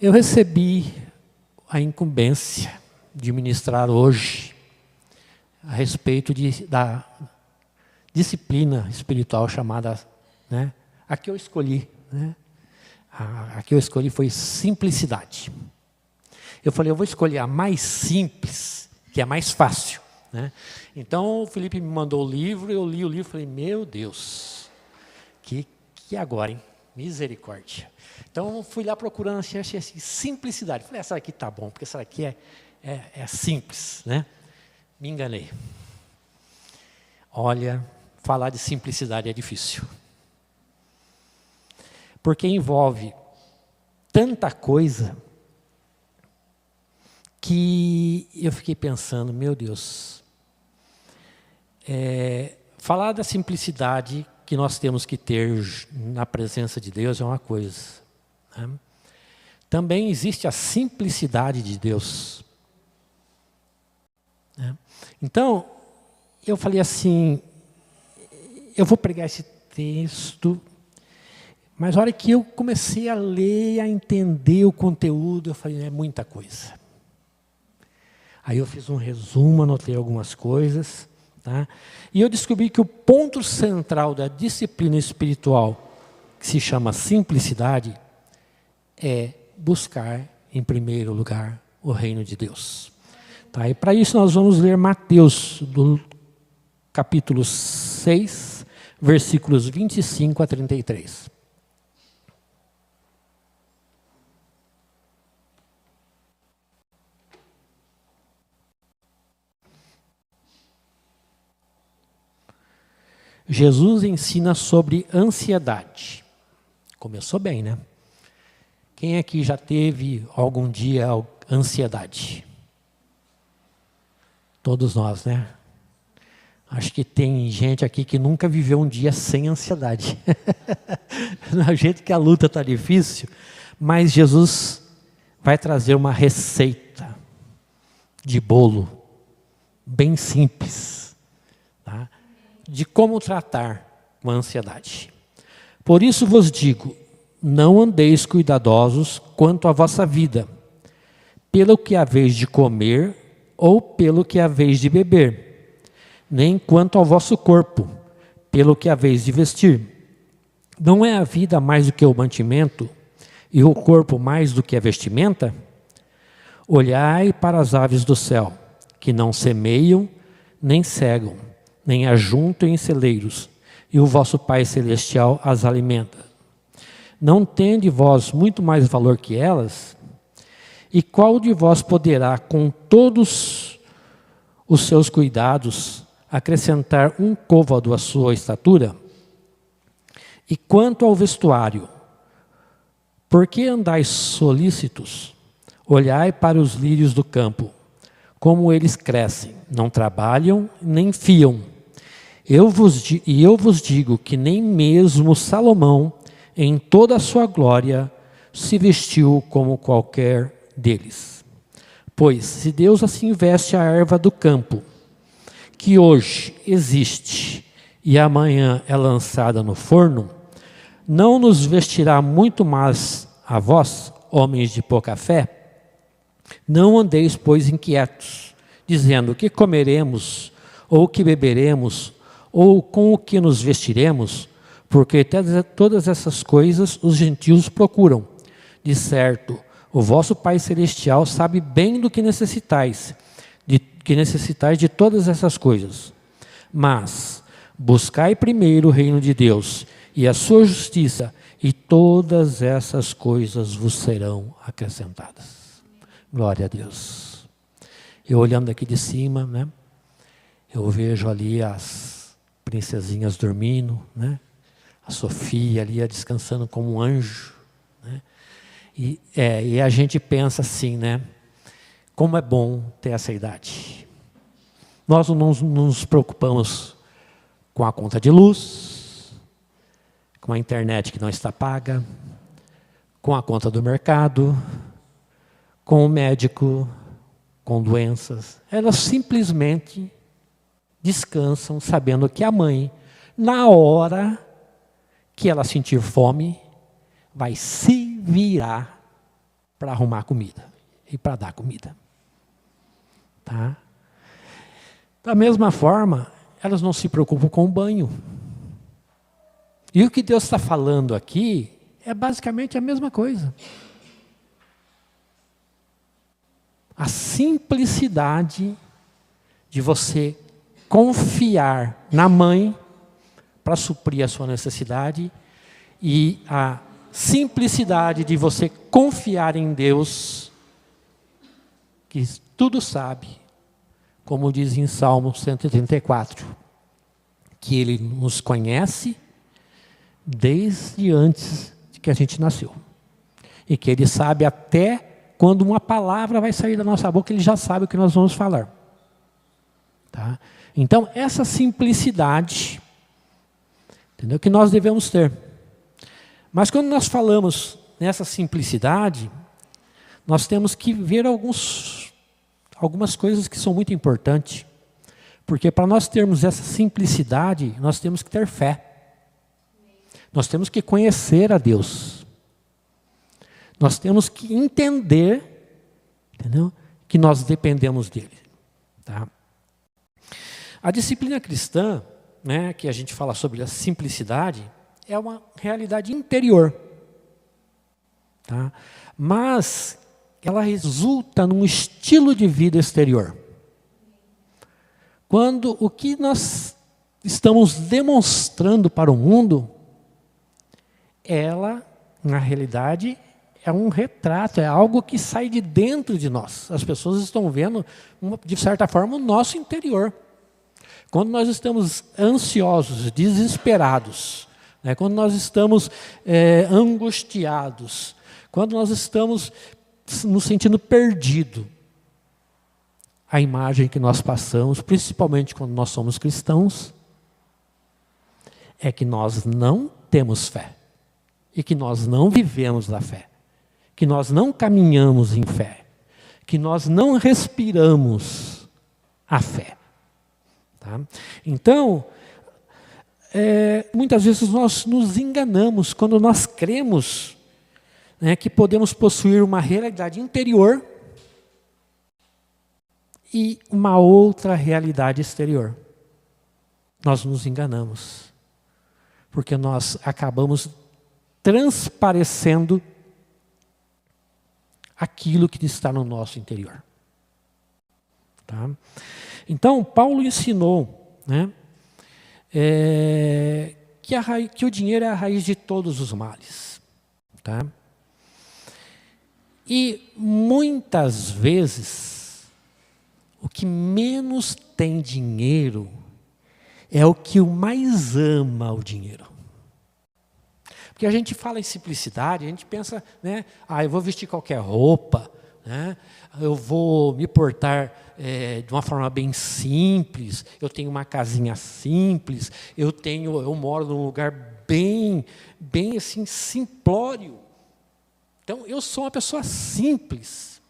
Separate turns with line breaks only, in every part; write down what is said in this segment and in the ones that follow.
Eu recebi a incumbência de ministrar hoje a respeito da disciplina espiritual chamada, né, a que eu escolhi, né, a que eu escolhi foi simplicidade. Eu falei, eu vou escolher a mais simples, que é mais fácil, né? Então o Felipe me mandou o livro, eu li o livro e falei, meu Deus, que agora, hein? Misericórdia. Então eu fui lá procurando, achei assim, simplicidade. Falei, essa aqui tá bom, porque essa aqui é simples, né? Me enganei. Olha, falar de simplicidade é difícil. Porque envolve tanta coisa que eu fiquei pensando, meu Deus, falar da simplicidade que nós temos que ter na presença de Deus é uma coisa, né? Também existe a simplicidade de Deus, né? Então, eu falei assim, eu vou pregar esse texto, mas a hora que eu comecei a ler, a entender o conteúdo, eu falei, é muita coisa. Aí eu fiz um resumo, anotei algumas coisas, tá? E eu descobri que o ponto central da disciplina espiritual, que se chama simplicidade, é buscar, em primeiro lugar, o reino de Deus. Tá? E para isso nós vamos ler Mateus, do capítulo 6, versículos 25 a 33. Jesus ensina sobre ansiedade. Começou bem, né? Quem aqui já teve algum dia ansiedade? Todos nós, né? Acho que tem gente aqui que nunca viveu um dia sem ansiedade. Do jeito que a luta está difícil, mas Jesus vai trazer uma receita de bolo, bem simples, tá? De como tratar com a ansiedade. Por isso vos digo, não andeis cuidadosos quanto à vossa vida, pelo que haveis de comer ou pelo que haveis de beber, nem quanto ao vosso corpo, pelo que haveis de vestir. Não é a vida mais do que o mantimento, e o corpo mais do que a vestimenta? Olhai para as aves do céu, que não semeiam, nem cegam, nem ajuntam em celeiros, e o vosso Pai Celestial as alimenta. Não tende vós muito mais valor que elas? E qual de vós poderá, com todos os seus cuidados, acrescentar um côvado à sua estatura? E quanto ao vestuário, por que andais solícitos? Olhai para os lírios do campo, como eles crescem, não trabalham, nem fiam. Eu vos digo que nem mesmo Salomão, em toda a sua glória, se vestiu como qualquer deles. Pois, se Deus assim veste a erva do campo, que hoje existe e amanhã é lançada no forno, não nos vestirá muito mais a vós, homens de pouca fé? Não andeis, pois, inquietos, dizendo: que comeremos, ou que beberemos, ou com o que nos vestiremos? Porque todas essas coisas os gentios procuram. De certo, o vosso Pai Celestial sabe bem do que necessitais, de todas essas coisas. Mas buscai primeiro o reino de Deus e a sua justiça, e todas essas coisas vos serão acrescentadas. Glória a Deus. Eu olhando aqui de cima, né, eu vejo ali as princesinhas dormindo, né, a Sofia ali descansando como um anjo, né, e a gente pensa assim, né, como é bom ter essa idade. Nós não nos preocupamos com a conta de luz, com a internet que não está paga, com a conta do mercado, com o médico, com doenças. Elas simplesmente descansam sabendo que a mãe, na hora que ela sentir fome, vai se virar para arrumar comida e para dar comida. Tá? Da mesma forma, elas não se preocupam com o banho. E o que Deus está falando aqui é basicamente a mesma coisa. A simplicidade de você confiar na mãe para suprir a sua necessidade e a simplicidade de você confiar em Deus, que tudo sabe, como diz em Salmo 134, que Ele nos conhece desde antes de que a gente nasceu. E que Ele sabe até quando uma palavra vai sair da nossa boca, Ele já sabe o que nós vamos falar. Tá? Então, essa simplicidade, entendeu, que nós devemos ter. Mas quando nós falamos nessa simplicidade, nós temos que ver algumas coisas que são muito importantes. Porque para nós termos essa simplicidade, nós temos que ter fé. Nós temos que conhecer a Deus. Nós temos que entender, entendeu, que nós dependemos dele. Tá? A disciplina cristã, né, que a gente fala sobre a simplicidade, é uma realidade interior. Tá? Mas ela resulta num estilo de vida exterior. Quando o que nós estamos demonstrando para o mundo, ela, na realidade, é um retrato, é algo que sai de dentro de nós. As pessoas estão vendo, de certa forma, o nosso interior. Quando nós estamos ansiosos, desesperados, né, quando nós estamos angustiados, quando nós estamos nos sentindo perdidos, a imagem que nós passamos, principalmente quando nós somos cristãos, é que nós não temos fé. E que nós não vivemos da fé. Que nós não caminhamos em fé. Que nós não respiramos a fé. Tá? Então, muitas vezes nós nos enganamos quando nós cremos, né, que podemos possuir uma realidade interior e uma outra realidade exterior. Nós nos enganamos, porque nós acabamos transparecendo aquilo que está no nosso interior. Tá? Então, Paulo ensinou, né, que o dinheiro é a raiz de todos os males. Tá? E muitas vezes, o que menos tem dinheiro é o que mais ama o dinheiro. Porque a gente fala em simplicidade, a gente pensa, né, eu vou vestir qualquer roupa, né, eu vou me portar de uma forma bem simples, eu tenho uma casinha simples, eu moro num lugar bem assim, simplório. Então, eu sou uma pessoa simples.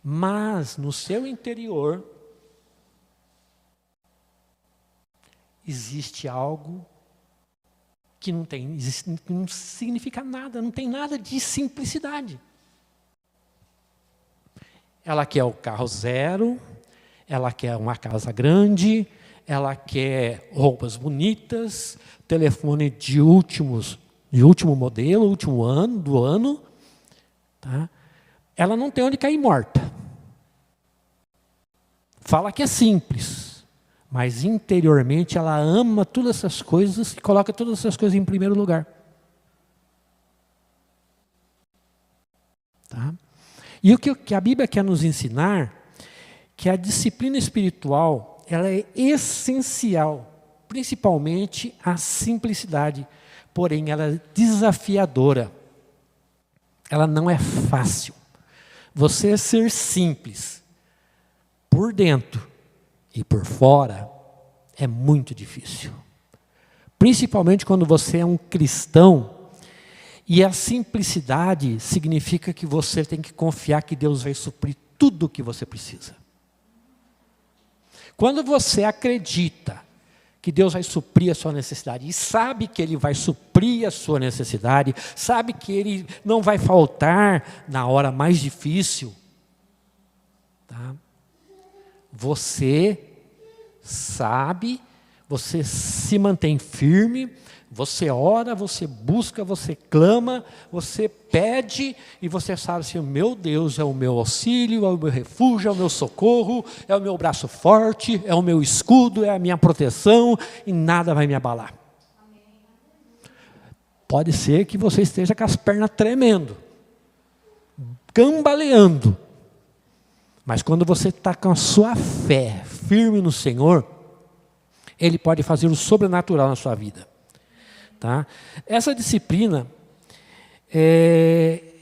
Mas, no seu interior, existe algo que não significa nada, não tem nada de simplicidade. Ela quer o carro zero, ela quer uma casa grande, ela quer roupas bonitas, telefone de último modelo, último ano, do ano. Tá? Ela não tem onde cair morta. Fala que é simples, mas interiormente ela ama todas essas coisas e coloca todas essas coisas em primeiro lugar. Tá? E o que a Bíblia quer nos ensinar, que a disciplina espiritual, ela é essencial, principalmente a simplicidade, porém ela é desafiadora. Ela não é fácil. Você ser simples, por dentro e por fora, é muito difícil. Principalmente quando você é um cristão, e a simplicidade significa que você tem que confiar que Deus vai suprir tudo o que você precisa. Quando você acredita que Deus vai suprir a sua necessidade. E sabe que Ele vai suprir a sua necessidade, sabe que Ele não vai faltar na hora mais difícil. Tá? Você sabe, você se mantém firme, você ora, você busca, você clama, você pede, e você sabe assim, meu Deus é o meu auxílio, é o meu refúgio, é o meu socorro, é o meu braço forte, é o meu escudo, é a minha proteção, e nada vai me abalar. Pode ser que você esteja com as pernas tremendo, cambaleando, mas quando você está com a sua fé firme no Senhor, Ele pode fazer o sobrenatural na sua vida. Tá? Essa disciplina,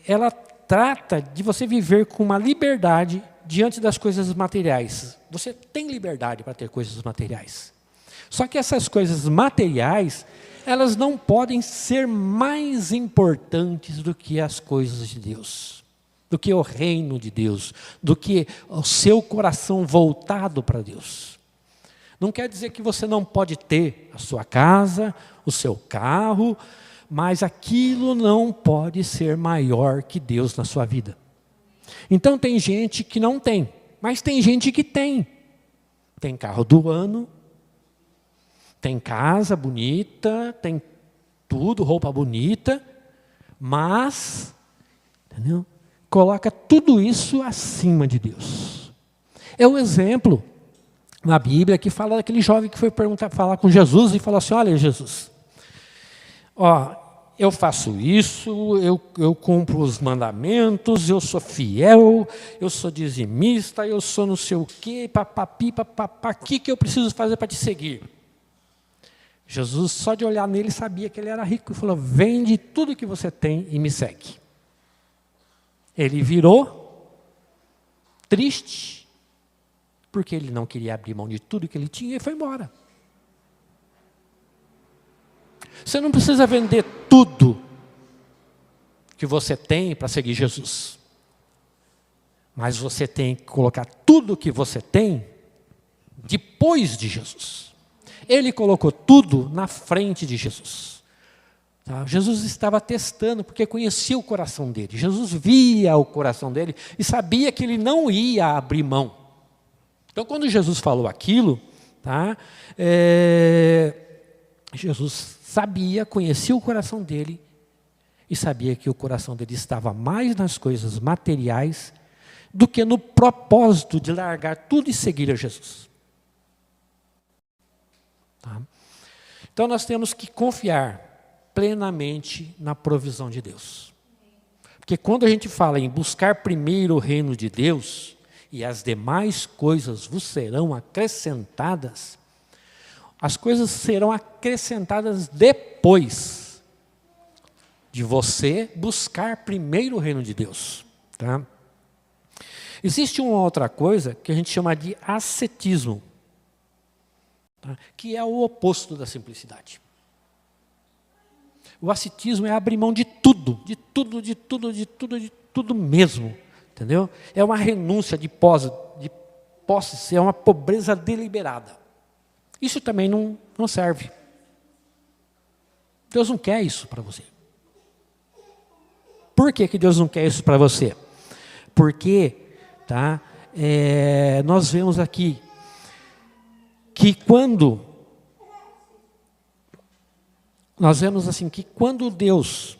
ela trata de você viver com uma liberdade diante das coisas materiais. Você tem liberdade para ter coisas materiais. Só que essas coisas materiais, elas não podem ser mais importantes do que as coisas de Deus, do que o reino de Deus, do que o seu coração voltado para Deus. Não quer dizer que você não pode ter a sua casa, o seu carro, mas aquilo não pode ser maior que Deus na sua vida. Então tem gente que não tem, mas tem gente que tem. Tem carro do ano, tem casa bonita, tem tudo, roupa bonita, mas, entendeu? Coloca tudo isso acima de Deus. É um exemplo na Bíblia que fala daquele jovem que foi falar com Jesus e falou assim, olha Jesus, eu faço isso, eu cumpro os mandamentos, eu sou fiel, eu sou dizimista, eu sou não sei o quê, papapi, papapá, o que eu preciso fazer para te seguir? Jesus, só de olhar nele, sabia que ele era rico e falou, vende tudo que você tem e me segue. Ele virou triste, porque ele não queria abrir mão de tudo que ele tinha e foi embora. Você não precisa vender tudo que você tem para seguir Jesus. Mas você tem que colocar tudo que você tem depois de Jesus. Ele colocou tudo na frente de Jesus. Tá? Jesus estava testando, porque conhecia o coração dele. Jesus via o coração dele e sabia que ele não ia abrir mão. Então, quando Jesus falou aquilo, tá, Jesus sabia, conhecia o coração dele e sabia que o coração dele estava mais nas coisas materiais do que no propósito de largar tudo e seguir a Jesus. Tá? Então, nós temos que confiar plenamente na provisão de Deus. Porque quando a gente fala em buscar primeiro o reino de Deus, e as demais coisas vos serão acrescentadas, as coisas serão acrescentadas depois de você buscar primeiro o reino de Deus. Tá? Existe uma outra coisa que a gente chama de ascetismo, tá? Que é o oposto da simplicidade. O ascetismo é abrir mão de tudo, de tudo, de tudo, de tudo, de tudo mesmo. Entendeu? É uma renúncia de posse, é uma pobreza deliberada. Isso também não serve. Deus não quer isso para você. Por que Deus não quer isso para você? Porque tá, nós vemos aqui que quando Deus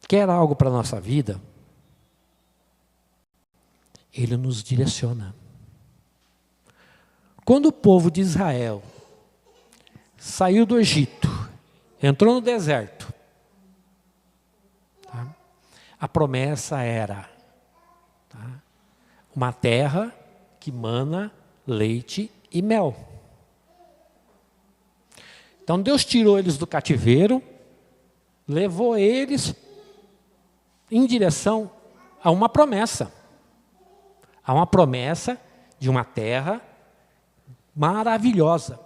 quer algo para a nossa vida, Ele nos direciona. Quando o povo de Israel saiu do Egito, entrou no deserto, tá? A promessa era, tá, uma terra que mana leite e mel. Então Deus tirou eles do cativeiro, levou eles em direção a uma promessa. A uma promessa de uma terra maravilhosa.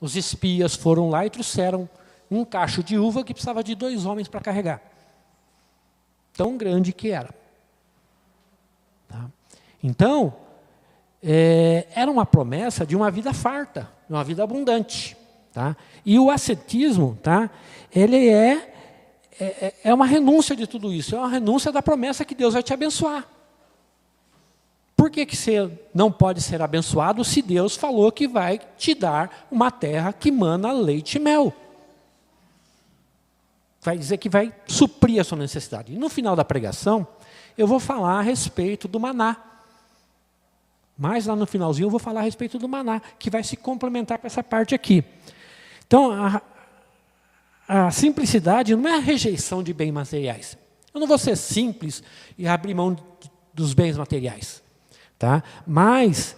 Os espias foram lá e trouxeram um cacho de uva que precisava de 2 homens para carregar. Tão grande que era. Tá? Então, era uma promessa de uma vida farta, de uma vida abundante. Tá? E o ascetismo, tá? Ele é uma renúncia de tudo isso, é uma renúncia da promessa que Deus vai te abençoar. Por que você não pode ser abençoado se Deus falou que vai te dar uma terra que mana leite e mel? Vai dizer que vai suprir a sua necessidade. E no final da pregação, eu vou falar a respeito do maná. Mas lá no finalzinho eu vou falar a respeito do maná, que vai se complementar com essa parte aqui. Então, a simplicidade não é a rejeição de bens materiais. Eu não vou ser simples e abrir mão dos bens materiais. Tá? Mas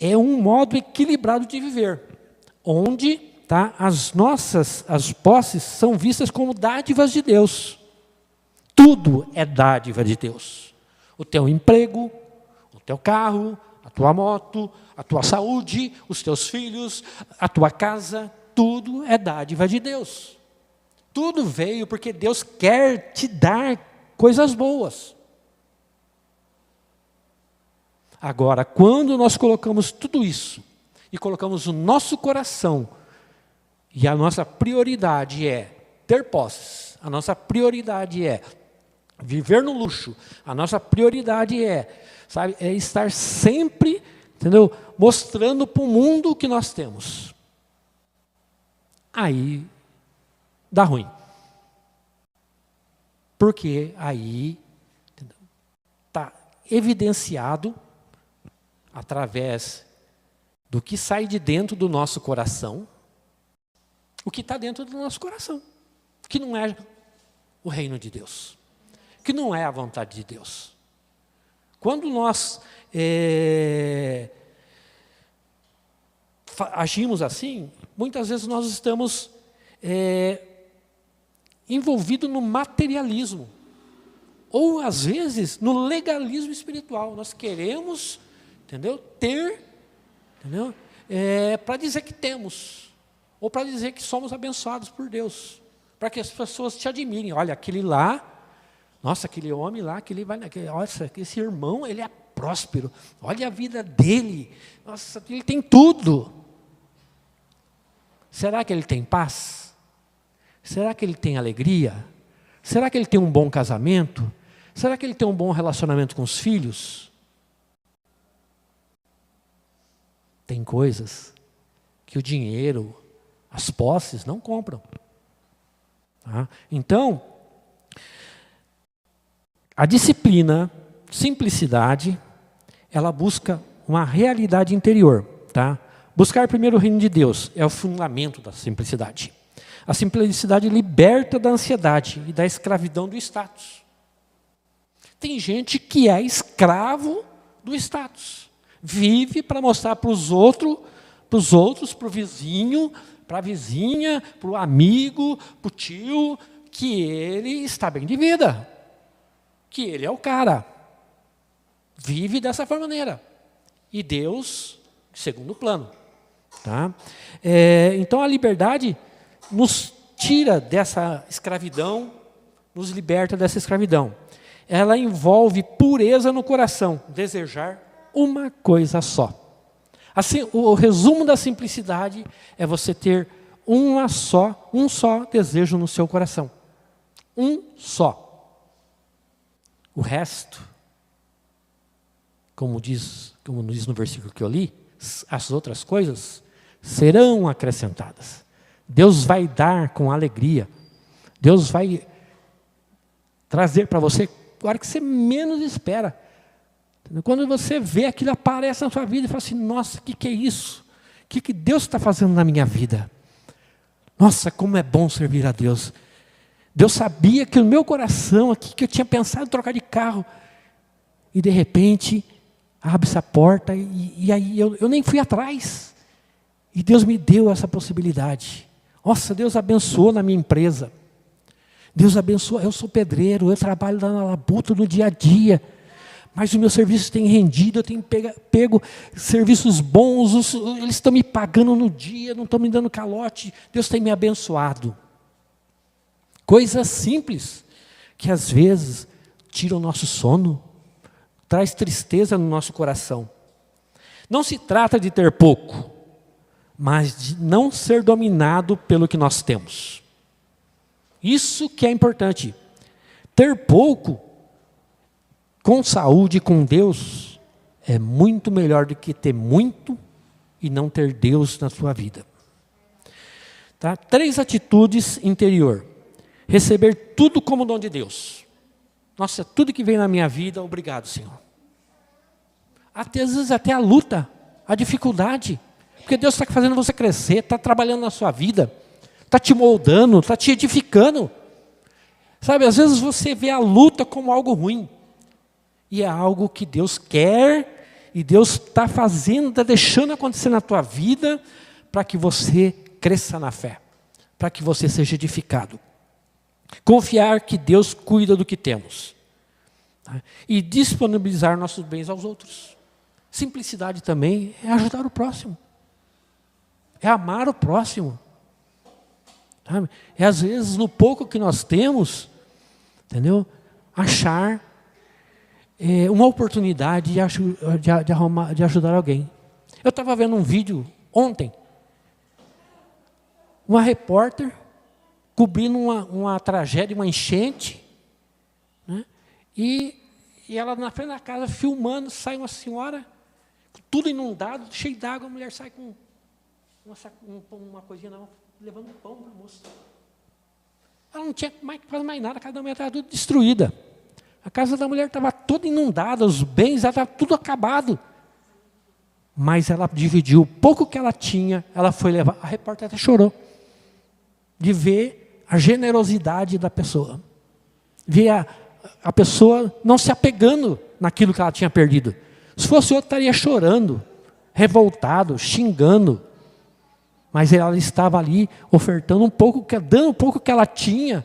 é um modo equilibrado de viver, onde, tá, as posses são vistas como dádivas de Deus. Tudo é dádiva de Deus. O teu emprego, o teu carro, a tua moto, a tua saúde, os teus filhos, a tua casa, tudo é dádiva de Deus. Tudo veio porque Deus quer te dar coisas boas. Agora, quando nós colocamos tudo isso, e colocamos o nosso coração, e a nossa prioridade é ter posses, a nossa prioridade é viver no luxo, a nossa prioridade é estar sempre, entendeu, mostrando para o mundo o que nós temos. Aí dá ruim. Porque aí está evidenciado através do que sai de dentro do nosso coração, o que está dentro do nosso coração, que não é o reino de Deus, que não é a vontade de Deus. Quando nós agimos assim, muitas vezes nós estamos envolvidos no materialismo, ou às vezes no legalismo espiritual. Nós queremos, entendeu, ter, entendeu, para dizer que temos, ou para dizer que somos abençoados por Deus, para que as pessoas te admirem. Olha, aquele lá, nossa, aquele homem lá, olha, esse irmão, ele é próspero, olha a vida dele, nossa, ele tem tudo. Será que ele tem paz? Será que ele tem alegria? Será que ele tem um bom casamento? Será que ele tem um bom relacionamento com os filhos? Tem coisas que o dinheiro, as posses não compram. Tá? Então, a disciplina, simplicidade, ela busca uma realidade interior. Tá? Buscar primeiro o reino de Deus é o fundamento da simplicidade. A simplicidade liberta da ansiedade e da escravidão do status. Tem gente que é escravo do status. Vive para mostrar para os outros, para o vizinho, para a vizinha, para o amigo, para o tio, que ele está bem de vida. Que ele é o cara. Vive dessa maneira. E Deus, segundo plano. Tá? Então a liberdade nos tira dessa escravidão, nos liberta dessa escravidão. Ela envolve pureza no coração, desejar uma coisa só. Assim, o resumo da simplicidade é você ter um só desejo no seu coração. Um só. O resto, como diz no versículo que eu li, as outras coisas serão acrescentadas. Deus vai dar com alegria. Deus vai trazer para você a hora que você menos espera. Quando você vê aquilo aparece na sua vida e fala assim, nossa, o que é isso? O que Deus está fazendo na minha vida? Nossa, como é bom servir a Deus. Deus sabia que no meu coração aqui, que eu tinha pensado em trocar de carro, e de repente abre essa porta e aí eu nem fui atrás. E Deus me deu essa possibilidade. Nossa, Deus abençoou na minha empresa. Deus abençoa, eu sou pedreiro, eu trabalho lá na labuta no dia a dia. Mas o meu serviço tem rendido, eu tenho pego serviços bons, eles estão me pagando no dia, não estão me dando calote. Deus tem me abençoado. Coisas simples, que às vezes tiram o nosso sono, traz tristeza no nosso coração. Não se trata de ter pouco, mas de não ser dominado pelo que nós temos. Isso que é importante. Ter pouco, com saúde, com Deus, é muito melhor do que ter muito e não ter Deus na sua vida. Tá? 3 atitudes interior. Receber tudo como dom de Deus. Nossa, tudo que vem na minha vida, obrigado, Senhor. Às vezes até a luta, a dificuldade. Porque Deus está fazendo você crescer, está trabalhando na sua vida, está te moldando, está te edificando. Sabe, às vezes você vê a luta como algo ruim. E é algo que Deus quer, e Deus está fazendo, está deixando acontecer na tua vida, para que você cresça na fé, para que você seja edificado. Confiar que Deus cuida do que temos. Tá? E disponibilizar nossos bens aos outros. Simplicidade também é ajudar o próximo. É amar o próximo. Sabe? É às vezes no pouco que nós temos, entendeu? Achar uma oportunidade de ajudar alguém. Eu estava vendo um vídeo ontem, uma repórter cobrindo uma tragédia, uma enchente, né? E ela na frente da casa filmando, sai uma senhora, tudo inundado, cheio d'água, a mulher sai com uma coisinha na mão, levando um pão para a moça. Ela não tinha quase mais nada, a casa da mulher estava tudo destruída. A casa da mulher estava toda inundada, os bens, estava tudo acabado. Mas ela dividiu o pouco que ela tinha, ela foi levar. A repórter até chorou de ver a generosidade da pessoa. Ver a pessoa não se apegando naquilo que ela tinha perdido. Se fosse outro, estaria chorando, revoltado, xingando. Mas ela estava ali ofertando dando um pouco que ela tinha,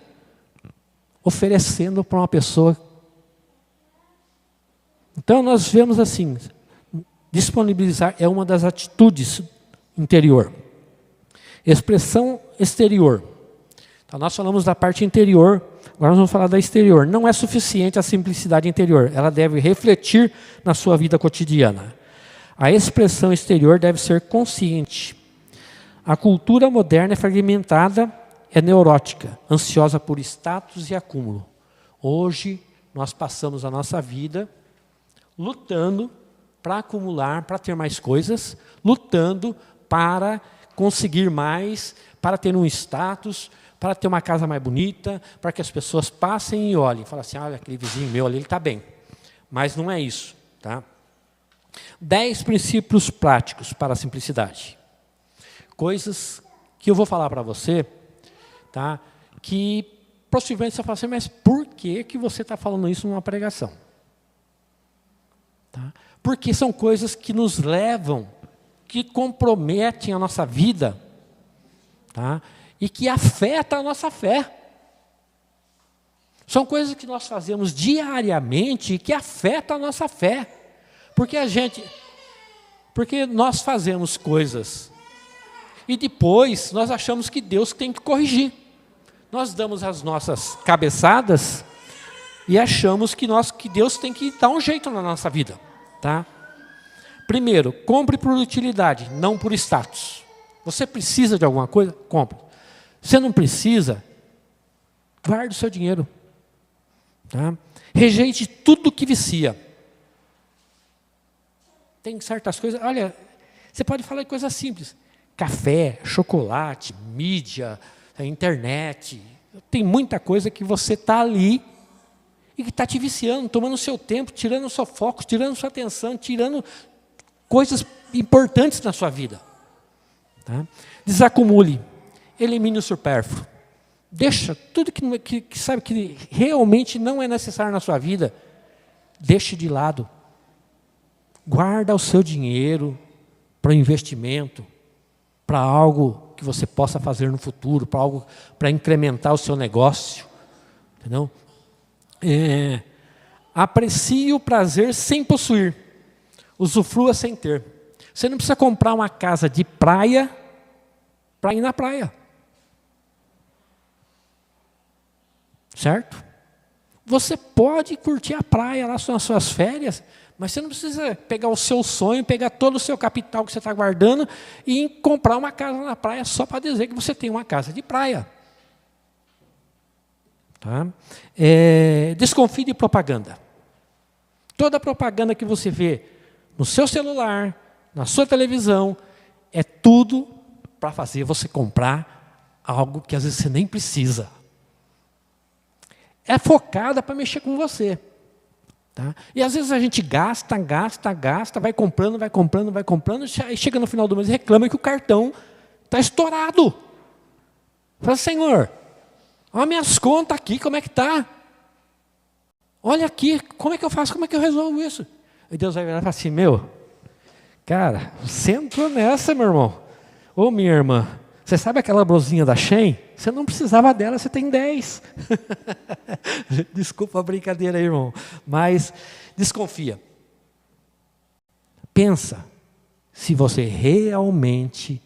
oferecendo para uma pessoa. Então nós vemos assim, disponibilizar é uma das atitudes interior. Expressão exterior. Então nós falamos da parte interior, agora nós vamos falar da exterior. Não é suficiente a simplicidade interior, ela deve refletir na sua vida cotidiana. A expressão exterior deve ser consciente. A cultura moderna é fragmentada, é neurótica, ansiosa por status e acúmulo. Hoje nós passamos a nossa vida lutando para acumular, para ter mais coisas, lutando para conseguir mais, para ter um status, para ter uma casa mais bonita, para que as pessoas passem e olhem. Falam assim, olha, aquele vizinho meu ali, ele está bem. Mas não é isso. Tá? 10 princípios práticos para a simplicidade. Coisas que eu vou falar para você, tá? Que possivelmente você fala assim, mas por que você está falando isso numa pregação? Tá? Porque são coisas que nos levam, que comprometem a nossa vida, tá? E que afetam a nossa fé. São coisas que nós fazemos diariamente e que afetam a nossa fé. Porque nós fazemos coisas e depois nós achamos que Deus tem que corrigir. Nós damos as nossas cabeçadas e achamos que Deus tem que dar um jeito na nossa vida. Tá? Primeiro, compre por utilidade, não por status. Você precisa de alguma coisa? Compre. Você não precisa? Guarde o seu dinheiro. Tá? Rejeite tudo que vicia. Tem certas coisas, olha, você pode falar de coisas simples. Café, chocolate, mídia, internet. Tem muita coisa que você está ali e que está te viciando, tomando o seu tempo, tirando o seu foco, tirando a sua atenção, tirando coisas importantes na sua vida. Tá? Desacumule, elimine o supérfluo. Deixa tudo que sabe que realmente não é necessário na sua vida, deixe de lado. Guarda o seu dinheiro para investimento, para algo que você possa fazer no futuro, para algo para incrementar o seu negócio. Entendeu? Aprecie o prazer sem possuir, usufrua sem ter. Você não precisa comprar uma casa de praia para ir na praia. Certo? Você pode curtir a praia lá nas suas férias, Mas você não precisa pegar o seu sonho, pegar todo o seu capital que você está guardando e comprar uma casa na praia só para dizer que você tem uma casa de praia. Tá? Desconfie de propaganda. Toda propaganda que você vê no seu celular, na sua televisão, é tudo para fazer você comprar algo que às vezes você nem precisa. É focada para mexer com você. Tá? E às vezes a gente gasta, vai comprando, e chega no final do mês e reclama que o cartão está estourado. Fala, Senhor, olha minhas contas aqui, como é que está? Olha aqui, como é que eu faço, como é que eu resolvo isso? E Deus vai virar e falar assim, cara, você entrou nessa, meu irmão. Ô, minha irmã, você sabe aquela blusinha da Shein? Você não precisava dela, você tem 10. Desculpa a brincadeira aí, irmão. Mas desconfia. Pensa se você realmente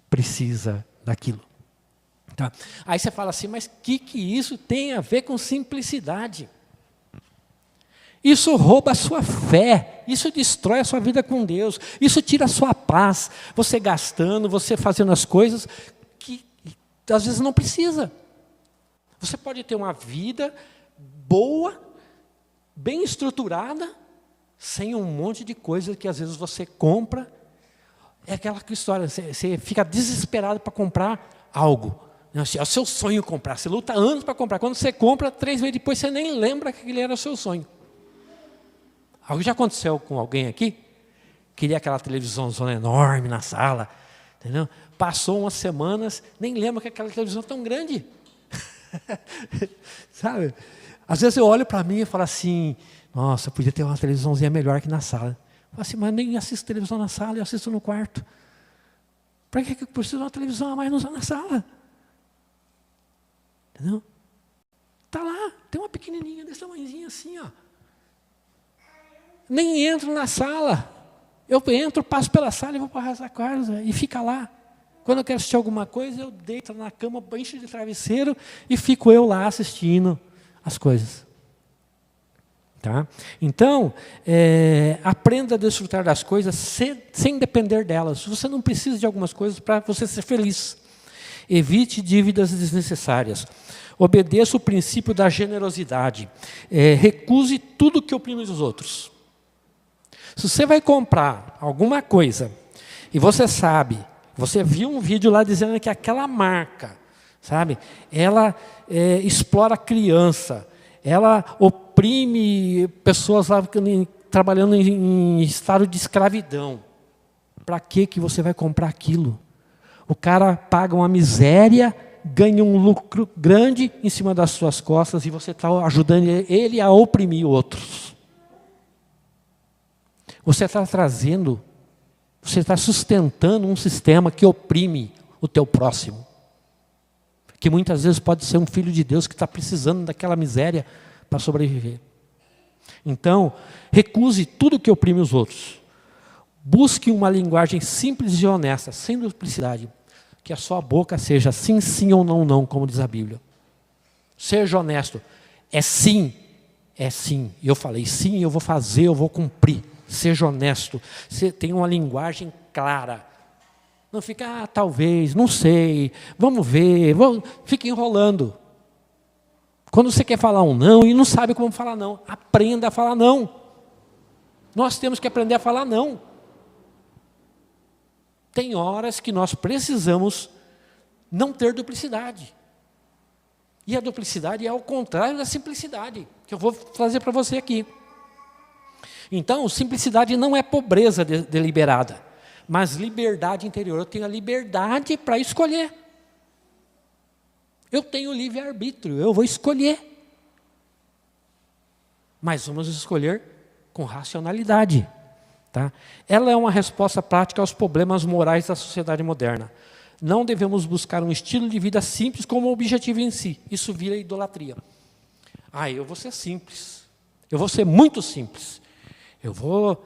precisa daquilo. Tá? Aí você fala assim, mas o que isso tem a ver com simplicidade? Isso rouba a sua fé, isso destrói a sua vida com Deus, isso tira a sua paz, você gastando, você fazendo as coisas que às vezes não precisa. Você pode ter uma vida boa, bem estruturada, sem um monte de coisa que às vezes você compra. É aquela história, você fica desesperado para comprar algo. É o seu sonho comprar, você luta anos para comprar. Quando você compra, 3 meses depois você nem lembra que aquele era o seu sonho. Algo já aconteceu com alguém aqui? Queria aquela televisãozona enorme na sala, entendeu? Passou umas semanas, nem lembra que aquela televisão é tão grande. Sabe? Às vezes eu olho para mim e falo assim, nossa, podia ter uma televisãozinha melhor aqui na sala. Eu falo assim, mas nem assisto televisão na sala, eu assisto no quarto. Para que eu preciso de uma televisão a mais na sala? Entendeu? Está lá, tem uma pequenininha desse tamanhozinho assim, ó. Nem entro na sala. Eu entro, passo pela sala e vou para a casa e fica lá. Quando eu quero assistir alguma coisa, eu deito na cama, encho de travesseiro e fico eu lá assistindo as coisas. Tá? Então, aprenda a desfrutar das coisas sem depender delas. Você não precisa de algumas coisas para você ser feliz. Evite dívidas desnecessárias. Obedeça o princípio da generosidade. Recuse tudo que oprime os outros. Se você vai comprar alguma coisa e você sabe, você viu um vídeo lá dizendo que aquela marca, sabe, ela explora a criança, ela oprime pessoas lá trabalhando em estado de escravidão. Para que você vai comprar aquilo? O cara paga uma miséria, ganha um lucro grande em cima das suas costas e você está ajudando ele a oprimir outros. Você está sustentando um sistema que oprime o teu próximo. Que muitas vezes pode ser um filho de Deus que está precisando daquela miséria para sobreviver. Então, recuse tudo que oprime os outros. Busque uma linguagem simples e honesta, sem duplicidade. Que a sua boca seja sim, sim ou não, não, como diz a Bíblia. Seja honesto. É sim. E eu falei sim, eu vou fazer, eu vou cumprir. Seja honesto. Você tem uma linguagem clara. Não fica, talvez, não sei, vamos ver, fica enrolando. Quando você quer falar um não e não sabe como falar não, aprenda a falar não. Nós temos que aprender a falar não. Tem horas que nós precisamos não ter duplicidade. E a duplicidade é ao contrário da simplicidade, que eu vou trazer para você aqui. Então, simplicidade não é pobreza deliberada, mas liberdade interior. Eu tenho a liberdade para escolher. Eu tenho livre-arbítrio, eu vou escolher. Mas vamos escolher com racionalidade. Tá? Ela é uma resposta prática aos problemas morais da sociedade moderna. Não devemos buscar um estilo de vida simples como objetivo em si. Isso vira idolatria. Eu vou ser simples. Eu vou ser muito simples. Eu vou,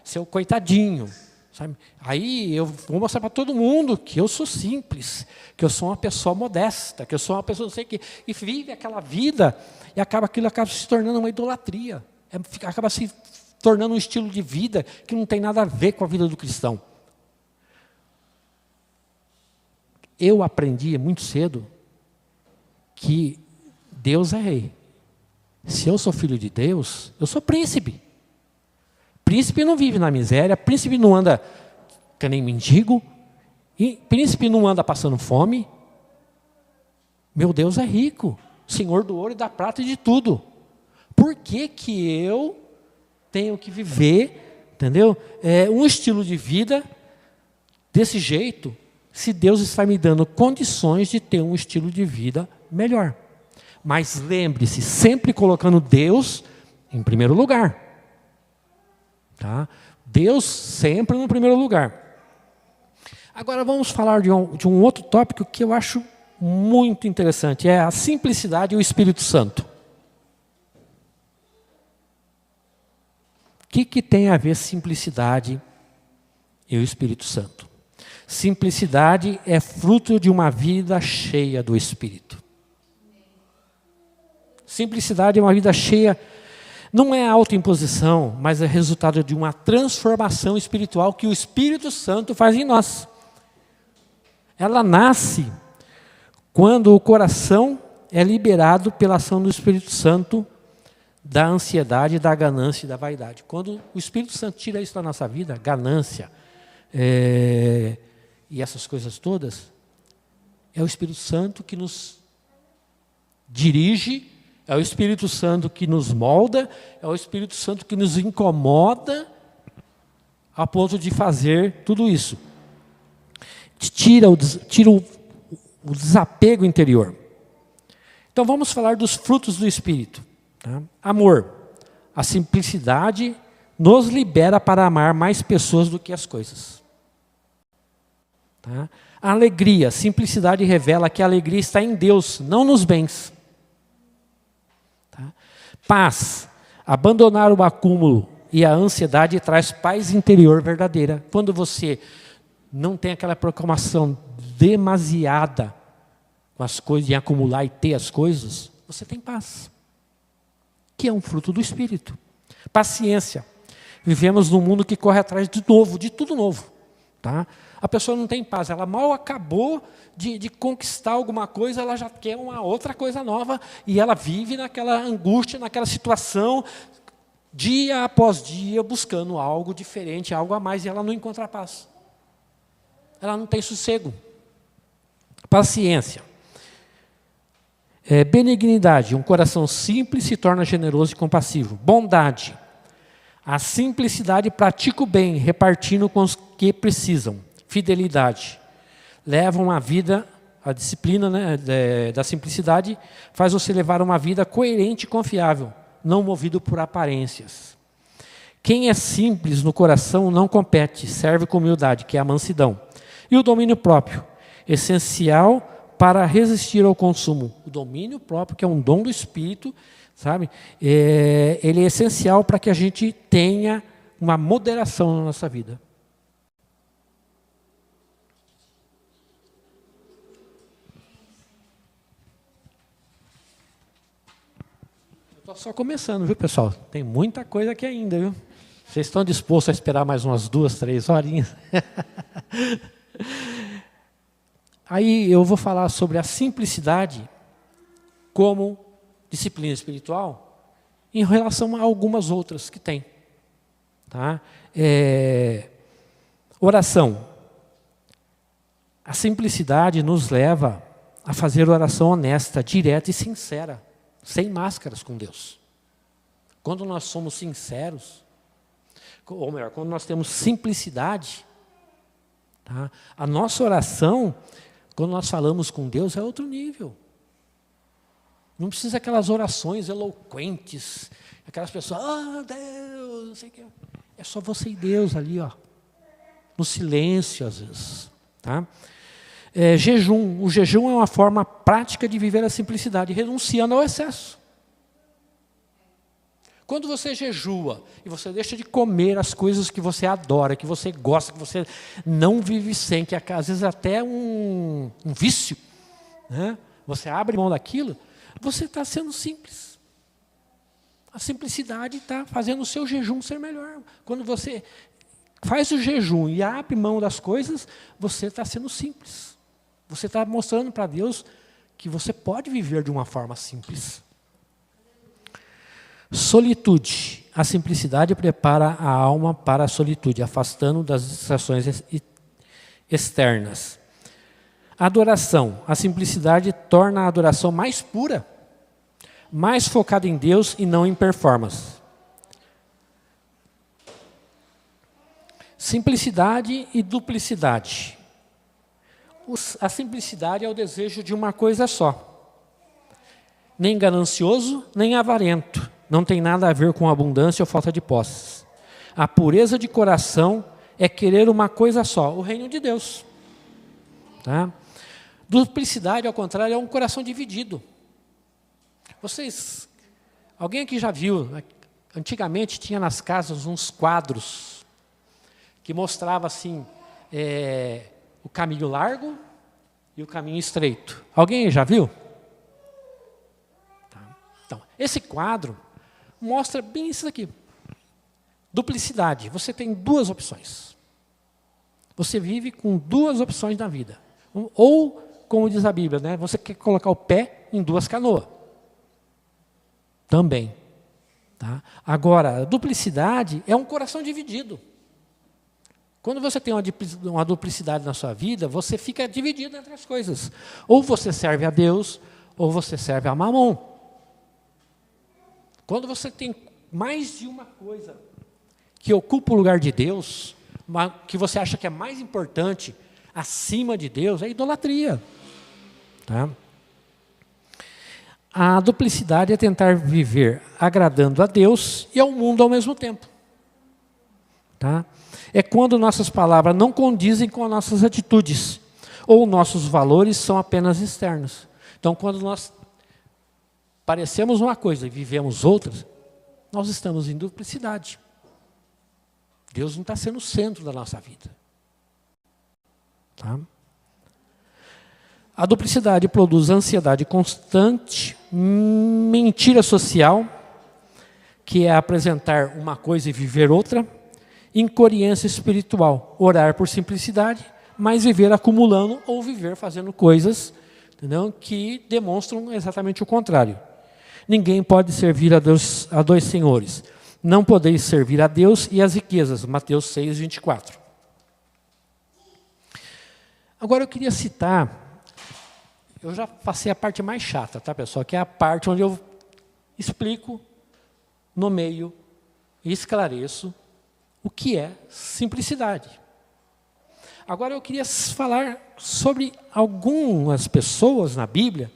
ser o coitadinho. Sabe? Aí eu vou mostrar para todo mundo que eu sou simples, que eu sou uma pessoa modesta, que eu sou uma pessoa não sei o quê. E vive aquela vida e aquilo acaba se tornando uma idolatria. Acaba se tornando um estilo de vida que não tem nada a ver com a vida do cristão. Eu aprendi muito cedo que Deus é rei. Se eu sou filho de Deus, eu sou príncipe. Príncipe não vive na miséria, príncipe não anda que nem mendigo, e príncipe não anda passando fome. Meu Deus é rico, Senhor do ouro e da prata e de tudo. Por que que eu tenho que viver, entendeu? Um estilo de vida desse jeito, se Deus está me dando condições de ter um estilo de vida melhor. Mas lembre-se, sempre colocando Deus em primeiro lugar. Tá? Deus sempre no primeiro lugar. Agora vamos falar de um outro tópico que eu acho muito interessante, é a simplicidade e o Espírito Santo. O que tem a ver simplicidade e o Espírito Santo? Simplicidade é fruto de uma vida cheia do Espírito. Simplicidade é uma vida cheia, não é autoimposição, mas é resultado de uma transformação espiritual que o Espírito Santo faz em nós. Ela nasce quando o coração é liberado pela ação do Espírito Santo da ansiedade, da ganância e da vaidade. Quando o Espírito Santo tira isso da nossa vida, ganância e essas coisas todas, é o Espírito Santo que nos dirige, é o Espírito Santo que nos molda, é o Espírito Santo que nos incomoda a ponto de fazer tudo isso. Tira o desapego interior. Então vamos falar dos frutos do Espírito. Tá? Amor. A simplicidade nos libera para amar mais pessoas do que as coisas. Tá? A alegria. A simplicidade revela que a alegria está em Deus, não nos bens. Tá? Paz. Abandonar o acúmulo e a ansiedade traz paz interior verdadeira. Quando você não tem aquela preocupação demasiada com as coisas, em acumular e ter as coisas, você tem paz, que é um fruto do Espírito. Paciência. Vivemos num mundo que corre atrás de novo, de tudo novo. Tá? A pessoa não tem paz, ela mal acabou de conquistar alguma coisa, ela já quer uma outra coisa nova, e ela vive naquela angústia, naquela situação, dia após dia, buscando algo diferente, algo a mais, e ela não encontra paz. Ela não tem sossego. Paciência. Benignidade. Um coração simples se torna generoso e compassivo. Bondade. A simplicidade pratica o bem, repartindo com os que precisam. Fidelidade. Leva uma vida, a disciplina, né, da simplicidade faz você levar uma vida coerente e confiável, não movido por aparências. Quem é simples no coração não compete, serve com humildade, que é a mansidão. E o domínio próprio, essencial para resistir ao consumo. O domínio próprio, que é um dom do Espírito, sabe? Ele é essencial para que a gente tenha uma moderação na nossa vida. Eu estou só começando, viu, pessoal? Tem muita coisa aqui ainda, viu? Vocês estão dispostos a esperar mais umas 2, 3 horinhas? Aí eu vou falar sobre a simplicidade como disciplina espiritual em relação a algumas outras que tem. Tá? Oração. A simplicidade nos leva a fazer oração honesta, direta e sincera, sem máscaras com Deus. Quando nós somos sinceros, ou melhor, quando nós temos simplicidade, tá? A nossa oração, quando nós falamos com Deus, é outro nível. Não precisa aquelas orações eloquentes, aquelas pessoas, Deus, não sei o que. É só você e Deus ali, ó, no silêncio às vezes. Tá? Jejum. O jejum é uma forma prática de viver a simplicidade, renunciando ao excesso. Quando você jejua e você deixa de comer as coisas que você adora, que você gosta, que você não vive sem, que às vezes até um vício, né? Você abre mão daquilo, você está sendo simples. A simplicidade está fazendo o seu jejum ser melhor. Quando você faz o jejum e abre mão das coisas, você está sendo simples. Você está mostrando para Deus que você pode viver de uma forma simples. Solitude. A simplicidade prepara a alma para a solitude, afastando das distrações externas. Adoração. A simplicidade torna a adoração mais pura, mais focada em Deus e não em performance. Simplicidade e duplicidade. A simplicidade é o desejo de uma coisa só. Nem ganancioso, nem avarento. Não tem nada a ver com abundância ou falta de posses. A pureza de coração é querer uma coisa só, o reino de Deus. Tá? Duplicidade, ao contrário, é um coração dividido. Alguém aqui já viu, antigamente tinha nas casas uns quadros que mostrava assim, o caminho largo e o caminho estreito. Alguém já viu? Tá. Então, esse quadro mostra bem isso aqui. Duplicidade. Você tem duas opções. Você vive com duas opções na vida. Ou, como diz a Bíblia, né, você quer colocar o pé em duas canoas. Também. Tá? Agora, a duplicidade é um coração dividido. Quando você tem uma duplicidade na sua vida, você fica dividido entre as coisas. Ou você serve a Deus, ou você serve a Mamon. Quando você tem mais de uma coisa que ocupa o lugar de Deus, que você acha que é mais importante acima de Deus, é idolatria. Tá? A duplicidade é tentar viver agradando a Deus e ao mundo ao mesmo tempo. Tá? É quando nossas palavras não condizem com as nossas atitudes, ou nossos valores são apenas externos. Então, quando nós parecemos uma coisa e vivemos outra, nós estamos em duplicidade. Deus não está sendo o centro da nossa vida. Tá? A duplicidade produz ansiedade constante, mentira social, que é apresentar uma coisa e viver outra, incoerência espiritual, orar por simplicidade, mas viver acumulando ou viver fazendo coisas, entendeu, que demonstram exatamente o contrário. Ninguém pode servir a dois senhores. Não podeis servir a Deus e às riquezas. Mateus 6, 24. Agora eu queria citar, eu já passei a parte mais chata, tá, pessoal? Que é a parte onde eu explico, nomeio e esclareço o que é simplicidade. Agora eu queria falar sobre algumas pessoas na Bíblia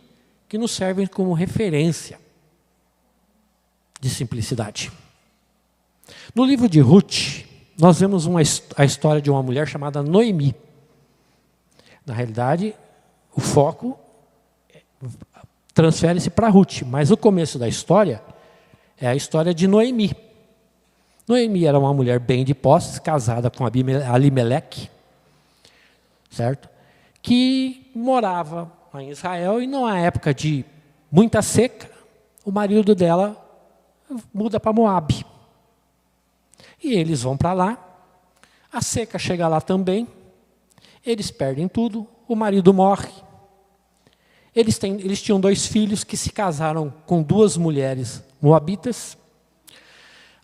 que nos servem como referência de simplicidade. No livro de Ruth, nós vemos a história de uma mulher chamada Noemi. Na realidade, o foco transfere-se para Ruth, mas o começo da história é a história de Noemi. Noemi era uma mulher bem de posses, casada com Abimeleque, certo? Que morava em Israel e numa época de muita seca, o marido dela muda para Moabe. E eles vão para lá, a seca chega lá também, eles perdem tudo, o marido morre. Eles tinham 2 filhos que se casaram com 2 mulheres moabitas.